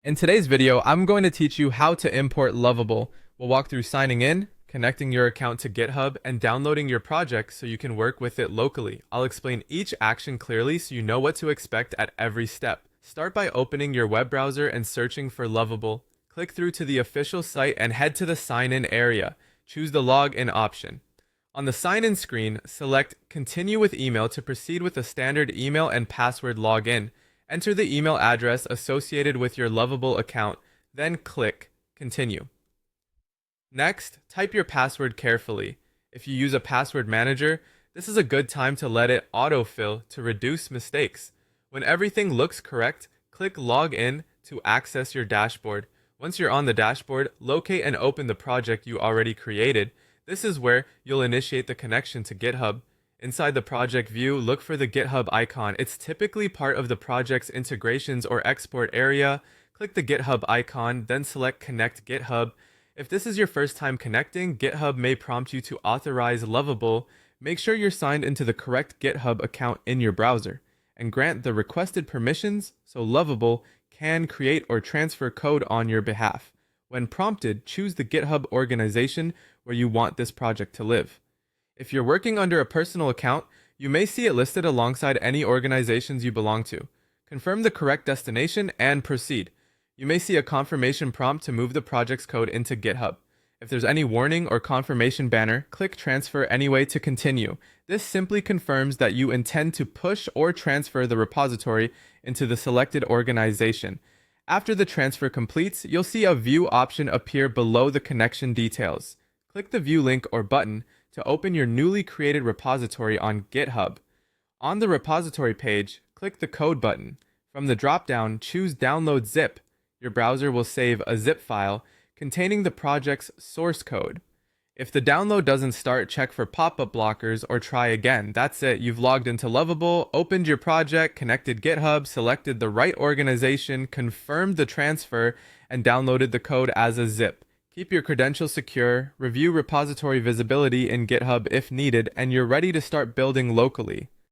In today's video, I'm going to teach you how to import Lovable. We'll walk through signing in, connecting your account to GitHub, and downloading your project so you can work with it locally. I'll explain each action clearly so you know what to expect at every step. Start by opening your web browser and searching for Lovable. Click through to the official site and head to the sign in area. Choose the login option. On the sign in screen, select Continue with Email to proceed with a standard email and password login. Enter the email address associated with your Lovable account, then click Continue. Next, type your password carefully. If you use a password manager, this is a good time to let it autofill to reduce mistakes. When everything looks correct, click Log In to access your dashboard. Once you're on the dashboard, locate and open the project you already created. This is where you'll initiate the connection to GitHub. Inside the project view, look for the GitHub icon. It's typically part of the project's integrations or export area. Click the GitHub icon, then select Connect GitHub. If this is your first time connecting, GitHub may prompt you to authorize Lovable. Make sure you're signed into the correct GitHub account in your browser, and grant the requested permissions so Lovable can create or transfer code on your behalf. When prompted, choose the GitHub organization where you want this project to live. If you're working under a personal account, you may see it listed alongside any organizations you belong to. Confirm the correct destination and proceed. You may see a confirmation prompt to move the project's code into GitHub. If there's any warning or confirmation banner, click Transfer Anyway to continue. This simply confirms that you intend to push or transfer the repository into the selected organization. After the transfer completes, you'll see a View option appear below the connection details. Click the View link or button to open your newly created repository on GitHub. On the repository page, click the Code button. From the drop-down, choose Download Zip. Your browser will save a zip file containing the project's source code. If the download doesn't start, check for pop-up blockers or try again. That's it, you've logged into Lovable, opened your project, connected GitHub, selected the right organization, confirmed the transfer, and downloaded the code as a zip. Keep your credentials secure, review repository visibility in GitHub if needed, and you're ready to start building locally.